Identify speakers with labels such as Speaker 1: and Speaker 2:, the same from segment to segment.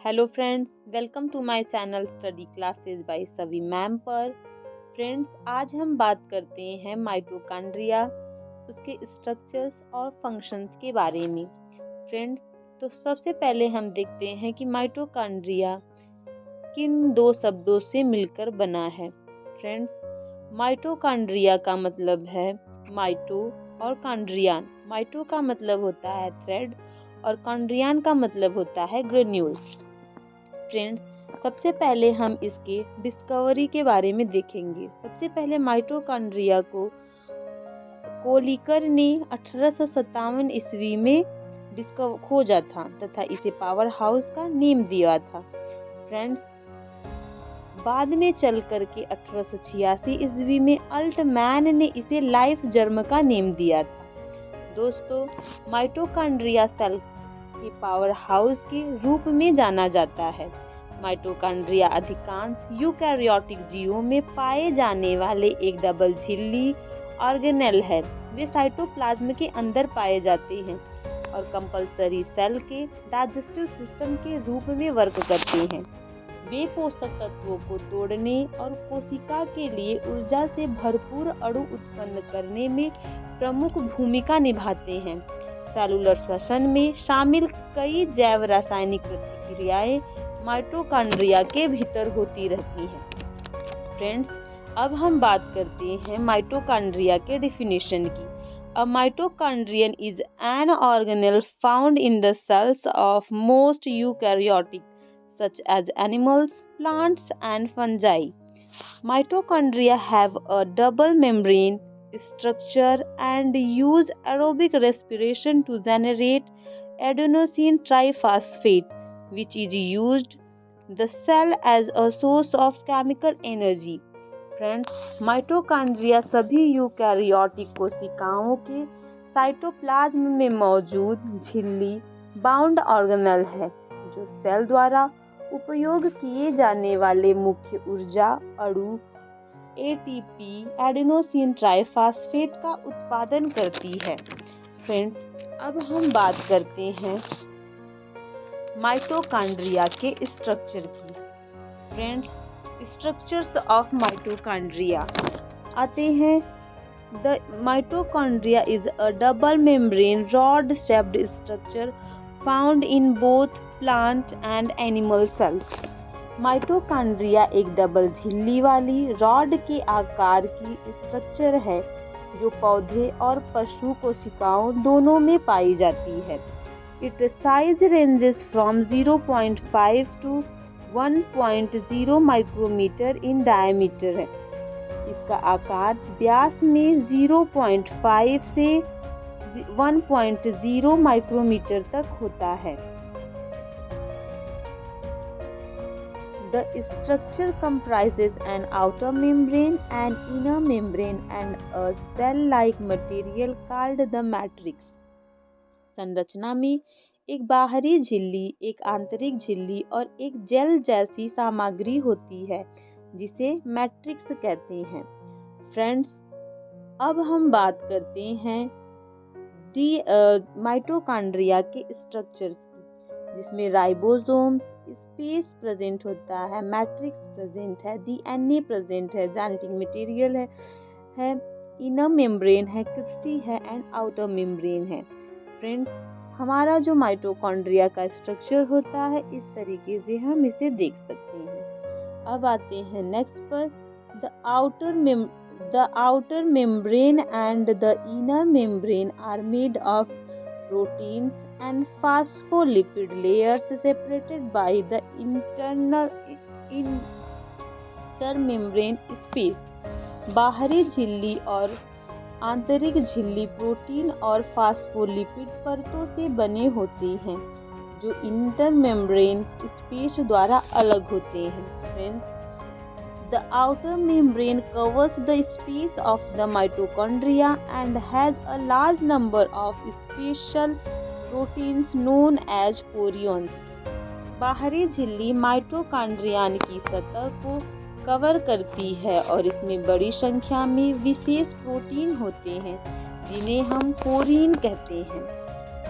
Speaker 1: Hello friends, welcome to my channel study classes by Savi ma'am पर। Friends, आज हम बात करते हैं माइटोकॉन्ड्रिया, उसके स्ट्रक्चर्स और फंक्शंस के बारे में। फ्रेंड्स, तो सबसे पहले हम देखते हैं कि माइटोकॉन्ड्रिया किन दो शब्दों से मिलकर बना है। फ्रेंड्स, माइटोकॉन्ड्रिया का मतलब है माइटो और कॉन्ड्रियान। माइटो का मतलब होता है थ्रेड और कॉन्ड्रियान का मतलब होता है ग्रेन्यूल्स। फ्रेंड्स, सबसे पहले हम इसके डिस्कवरी के बारे में देखेंगे। सबसे पहले माइटोकॉन्ड्रिया को कोलिकर ने 1857 ईस्वी में खोजा था तथा इसे पावर हाउस का नेम दिया था। फ्रेंड्स, बाद में चल करके 1886 ईस्वी में अल्टमैन ने इसे लाइफ जर्म का नेम दिया था। दोस्तों, माइटोकॉन्ड्रिया सेल के पावर हाउस के रूप में जाना जाता है। माइटोकॉन्ड्रिया अधिकांश यूकैरियोटिक जीवों में पाए जाने वाले एक डबल झिल्ली ऑर्गेनेल है। वे साइटोप्लाज्म के अंदर पाए जाते हैं और कंपल्सरी सेल के डाइजेस्टिव सिस्टम के रूप में वर्क करते हैं। वे पोषक तत्वों को तोड़ने और कोशिका के लिए ऊर्जा से भरपूर अणु उत्पन्न करने में प्रमुख भूमिका निभाते हैं। सेलुलर श्वसन में शामिल कई जैव रासायनिक प्रतिक्रियाएं माइटोकॉन्ड्रिया के भीतर होती रहती हैं। फ्रेंड्स, अब हम बात करते हैं माइटोकॉन्ड्रिया के डेफिनेशन की। A mitochondrion is an organelle found in the cells of most eukaryotic such as animals, plants and fungi. Mitochondria have a double membrane structure and use aerobic respiration to generate adenosine triphosphate, which is used the cell as a source of chemical energy. Friends, mitochondria सभी eukaryotic कोशिकाओं के cytoplasm में मौजूद झिल्ली bound organelle है, जो cell द्वारा उपयोग किए जाने वाले मुख्य ऊर्जा अणु एटीपी एडेनोसिन ट्राइफॉस्फेट का उत्पादन करती है। फ्रेंड्स, अब हम बात करते हैं माइटोकॉन्ड्रिया के स्ट्रक्चर की। फ्रेंड्स, स्ट्रक्चर्स ऑफ माइटोकॉन्ड्रिया आते हैं। The mitochondria is a double membrane rod shaped structure found in both plant and animal sales. Mitochondria एक डबल झिल्ली वाली रॉड के आकार की स्ट्रक्चर है जो पौधे और पशु कोशिकाओं दोनों में पाई जाती है। It size ranges from 0.5 to 1.0 micrometre in diameter है। इसका आकार व्यास में 0.5 से 1.0 माइक्रोमीटर तक होता है। The structure comprises an outer membrane, an inner membrane and a gel-like material called the matrix. संरचना में एक बाहरी झिल्ली, एक आंतरिक झिल्ली और एक जेल जैसी सामग्री होती है जिसे मैट्रिक्स कहते हैं। फ्रेंड्स, अब हम बात करते हैं माइटोकॉन्ड्रिया के स्ट्रक्चर्स की, जिसमें राइबोसोम्स स्पेस प्रेजेंट होता है, मैट्रिक्स प्रेजेंट है, डीएनए प्रेजेंट है, जेनेटिक मटेरियल है, इनर मेम्ब्रेन है, क्रिस्टी है एंड आउटर मेम्ब्रेन है। फ्रेंड्स, हमारा जो माइटोकॉन्ड्रिया का स्ट्रक्चर होता है, इस तरीके से हम इसे देख सकते हैं। अब आते हैं नेक्स्ट पर। The outer membrane and the inner membrane are made of proteins and phospholipid layers separated by the intermembrane space. बाहरी झिल्ली और आंतरिक झिल्ली प्रोटीन और फास्फोलिपिड परतों से बने होते हैं जो इंटरमेम्ब्रेन स्पेस द्वारा अलग होते हैं। Friends, the outer membrane covers the space of the mitochondria and has a large number of special proteins known as chorions. बाहरी झिल्ली माइटोकॉन्ड्रियान की सतह को कवर करती है और इसमें बड़ी संख्या में विशेष प्रोटीन होते हैं जिन्हें हम कोरिन कहते हैं।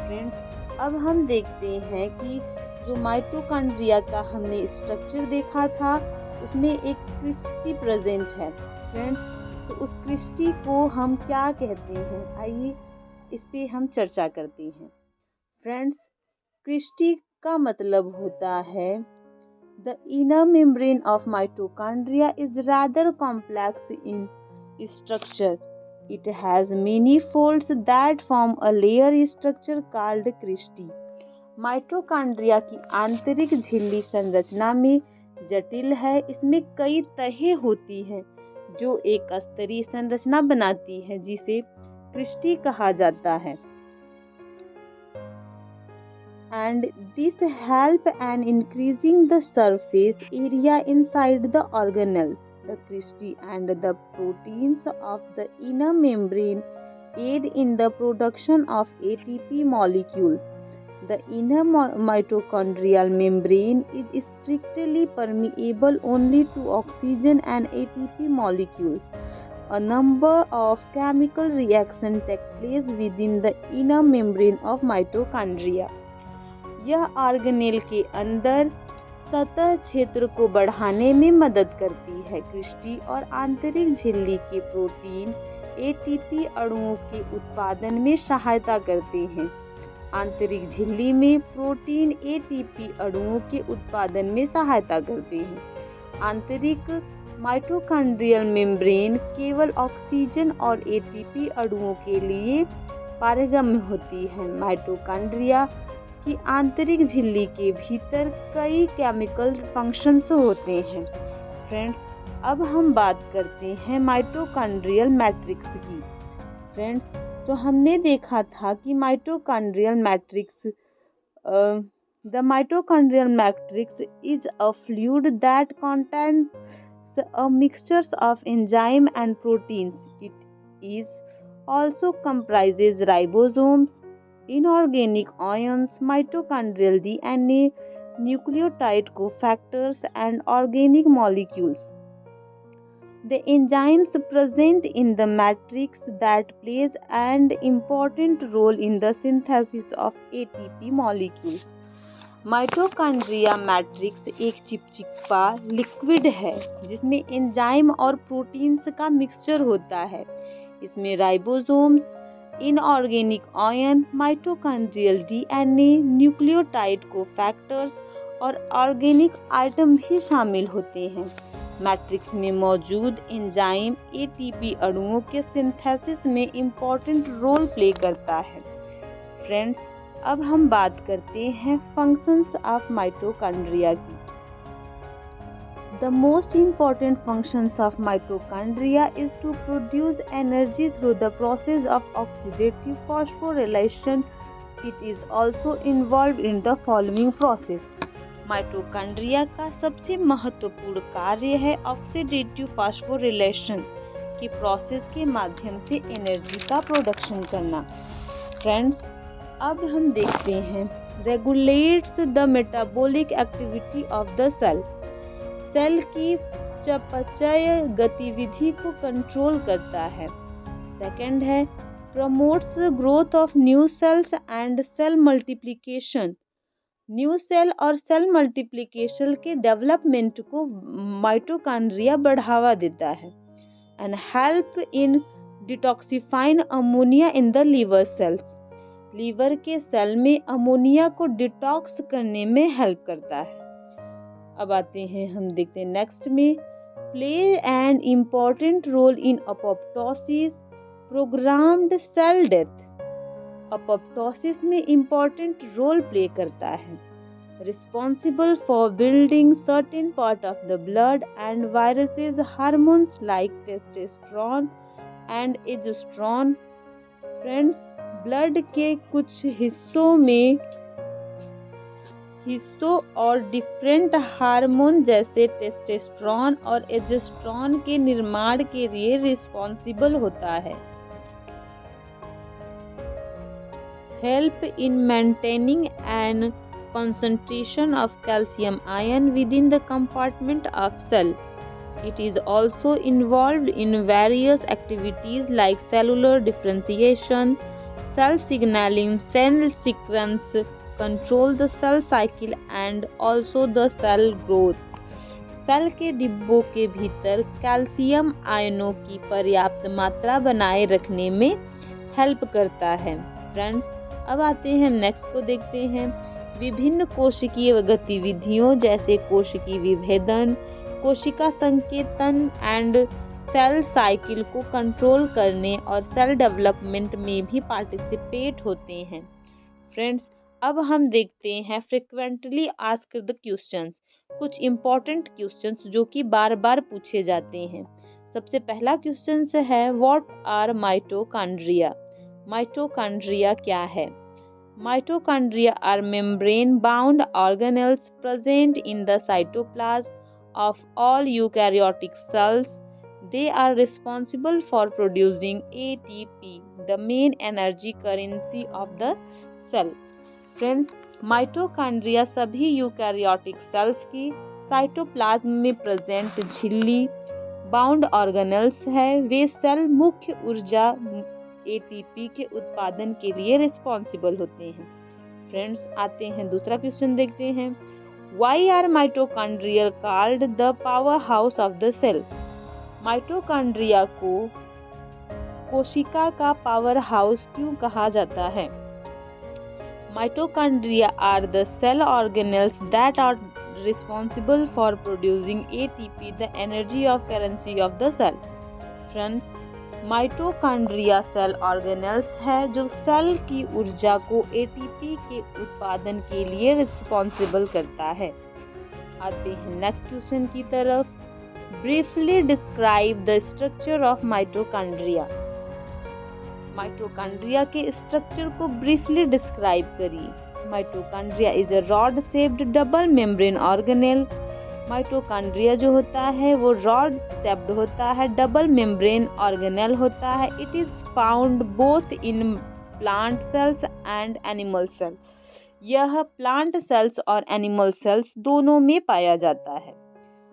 Speaker 1: फ्रेंड्स, अब हम देखते हैं कि जो माइटोकॉन्ड्रिया का हमने स्ट्रक्चर देखा था उसमें एक क्रिस्टी प्रेजेंट है फ्रेंड्स। तो उस क्रिस्टी को हम क्या कहते हैं, आइए इस पे हम चर्चा करते हैं। फ्रेंड्स, क्रिस्टी का मतलब होता है the inner membrane of mitochondria is rather complex in structure. It has many folds that form a layer structure called cristae. Mitochondria की आंतरिक झिल्ली संरचना में जटिल है। इसमें कई तहें होती हैं जो एक स्तरीय संरचना बनाती है जिसे क्रिस्टी कहा जाता है। And this help in increasing the surface area inside the organelles. The cristae and the proteins of the inner membrane aid in the production of ATP molecules. The inner mitochondrial membrane is strictly permeable only to oxygen and ATP molecules. A number of chemical reactions take place within the inner membrane of mitochondria. यह organelle के अंदर सतह क्षेत्र को बढ़ाने में मदद करती है। क्रिस्टी और आंतरिक झिल्ली के प्रोटीन एटीपी अणुओं के उत्पादन में सहायता करते हैं। आंतरिक झिल्ली में प्रोटीन एटीपी अणुओं के उत्पादन में सहायता करते हैं। आंतरिक माइटोकॉन्ड्रियल मेम्ब्रेन केवल ऑक्सीजन और एटीपी अणुओं के लिए पारगम्य होती है। माइटोकॉन्ड्रिया की आंतरिक झिल्ली के भीतर कई केमिकल फंक्शंस होते हैं। फ्रेंड्स, अब हम बात करते हैं माइटोकॉन्ड्रियल मैट्रिक्स की। फ्रेंड्स, तो हमने देखा था कि mitochondrial matrix the mitochondrial matrix is a fluid that contains a mixtures of enzyme and proteins. It is also comprises ribosomes, inorganic ions, mitochondrial DNA, nucleotide cofactors, and organic molecules. The enzymes present in the matrix that plays an important role in the synthesis of ATP molecules. Mitochondria matrix एक चिपचिपा liquid है जिसमें enzyme और proteins का mixture होता है। इसमें ribosomes, inorganic ion, mitochondrial DNA, nucleotide cofactors और ऑर्गेनिक आइटम भी शामिल होते हैं। मैट्रिक्स में मौजूद एंजाइम एटीपी अणुओं के सिंथेसिस में इम्पॉर्टेंट रोल प्ले करता है। फ्रेंड्स, अब हम बात करते हैं फंक्शंस ऑफ माइटोकॉन्ड्रिया की। The most important functions of mitochondria is to produce energy through the process of oxidative phosphorylation. It is also involved in the following process. Mitochondria का सबसे महत्वपूर्ण कार्य है ऑक्सीडेटिव फास्फोरिलेशन की प्रोसेस के माध्यम से एनर्जी का प्रोडक्शन करना। फ्रेंड्स, अब हम देखते हैं regulates the metabolic activity of the cell. Cell की चयापचय गतिविधि को कंट्रोल करता है। सेकंड है promotes growth of new cells and cell multiplication. New cell और सेल मल्टीप्लिकेशन के डेवलपमेंट को माइटोकॉन्ड्रिया बढ़ावा देता है। And help in detoxifying ammonia in the liver cells. Liver के सेल में अमोनिया को डिटॉक्स करने में हेल्प करता है। अब आते हैं, हम देखते हैं नेक्स्ट में play an important role in apoptosis, programmed cell death. Apoptosis में इम्पॉर्टेंट रोल प्ले करता है। Responsible for building certain part of the blood and viruses hormones like testosterone and oestrogen. Friends, blood के कुछ हिस्सों और different hormone जैसे testosterone और oestrogen के निर्माण के लिए रिस्पॉन्सिबल होता है। Help in maintaining an concentration of calcium ion within the compartment of cell. It is also involved in various activities like cellular differentiation, cell signaling, cell sequence control the cell cycle and also the cell growth. Cell के डिब्बों के भीतर calcium आयनों की पर्याप्त मात्रा बनाए रखने में हेल्प करता है। फ्रेंड्स, अब आते हैं नेक्स्ट को देखते हैं। विभिन्न कोशिकीय गतिविधियों जैसे कोशिकीय विभेदन, कोशिका संकेतन एंड सेल साइकिल को कंट्रोल करने और सेल डेवलपमेंट में भी पार्टिसिपेट होते हैं। फ्रेंड्स, अब हम देखते हैं फ्रिक्वेंटली आस्क्ड क्वेश्चंस, कुछ इम्पोर्टेंट क्वेश्चंस जो कि बार बार पूछे जाते हैं। सबसे पहला क्वेश्चन है व्हाट आर माइटोकॉन्ड्रिया। माइटोकॉन्ड्रिया क्या है? Mitochondria are membrane bound organelles present in the cytoplasm of all eukaryotic cells. They are responsible for producing ATP, the main energy currency of the cell. Friends, mitochondria सभी eukaryotic cells की cytoplasm में present झिल्ली bound organelles है। वे cell मुख्य ऊर्जा ATP के उत्पादन के लिए रिस्पॉन्सिबल होते हैं। फ्रेंड्स, आते हैं दूसरा क्वेश्चन देखते हैं। Why are mitochondria called the powerhouse of the cell? Mitochondria को कोशिका का पावर हाउस क्यों कहा जाता है? Mitochondria are the cell organelles that are responsible for producing ATP, the energy of currency of the cell. Friends, mitochondria cell organelles है जो cell की ऊर्जा को ATP के उत्पादन के लिए रिस्पॉन्सिबल करता है। आते हैं नेक्स्ट क्वेश्चन की तरफ। Briefly describe the structure of mitochondria. Mitochondria के स्ट्रक्चर को ब्रीफली डिस्क्राइब करिए। Mitochondria is a rod shaped double membrane organelle. Mitochondria जो होता है वो रॉड शेप्ड होता है, डबल मेम्ब्रेन ऑर्गेनेल होता है। It is found both in plant cells and animal cells. यह प्लांट सेल्स और एनिमल सेल्स दोनों में पाया जाता है।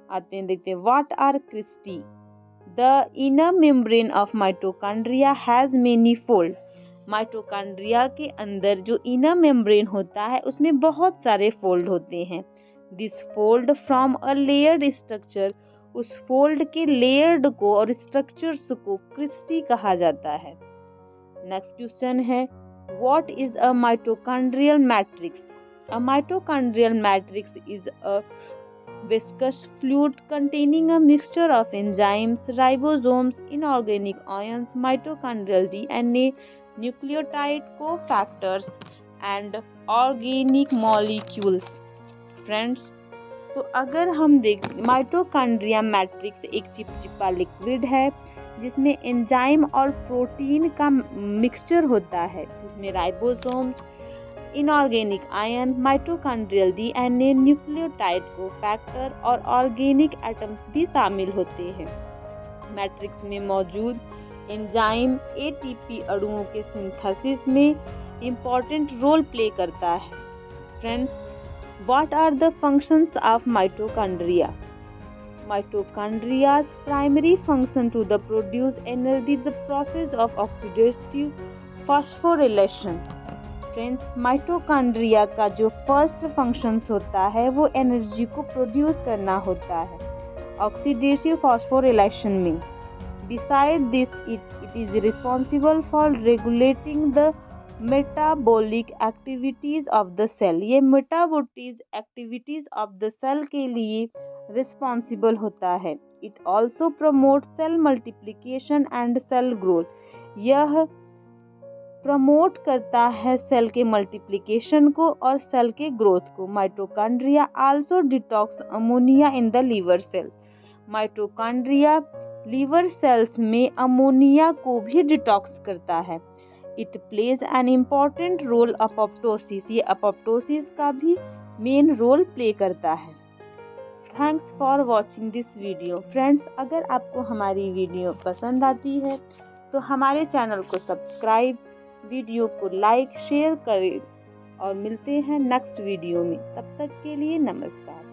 Speaker 1: आते हैं देखते हैं what are cristae. The inner membrane of mitochondria has many fold. Mitochondria के अंदर जो इनर मेम्ब्रेन होता है उसमें बहुत सारे फोल्ड होते हैं। This fold from a layered structure, उस फोल्ड के लेयर्ड को और स्ट्रक्चर्स को क्रिस्टी कहा जाता है। नेक्स्ट क्वेश्चन है what is a mitochondrial matrix. A mitochondrial matrix is a viscous fluid containing a mixture of enzymes, ribosomes, inorganic ions, mitochondrial DNA, nucleotide cofactors and organic molecules. Friends, तो अगर हम देख mitochondria matrix एक चिपचिपा liquid है जिसमें enzyme और protein का मिक्सचर होता है। इसमें ribosomes, inorganic ion, mitochondrial DNA, nucleotide cofactor और ऑर्गेनिक एटम्स भी शामिल होते हैं। मैट्रिक्स में मौजूद एंजाइम ATP अणुओं के सिंथेसिस में इम्पॉर्टेंट रोल प्ले करता है। Friends, what are the functions of mitochondria. Mitochondria's primary function to the produce energy, the process of oxidative phosphorylation. Friends, mitochondria का जो फर्स्ट फंक्शंस होता है वो एनर्जी को प्रोड्यूस करना होता है ऑक्सीडेटिव फॉस्फोरिलेशन में। Beside this it is responsible for regulating the metabolic activities of the cell. ये metabolic activities of the cell के लिए रिस्पॉन्सिबल होता है। It also promote cell multiplication and cell growth. यह प्रमोट करता है सेल के मल्टीप्लिकेशन को और सेल के ग्रोथ को। Mitochondria also detox ammonia in the liver cell. Mitochondria liver cells में अमोनिया को भी डिटॉक्स करता है। It plays an important role apoptosis. ये अपोप्टोसिस का भी मेन रोल प्ले करता है। Thanks for watching this video. Friends, अगर आपको हमारी वीडियो पसंद आती है तो हमारे चैनल को सब्सक्राइब, वीडियो को लाइक शेयर करें और मिलते हैं नेक्स्ट वीडियो में। तब तक के लिए नमस्कार।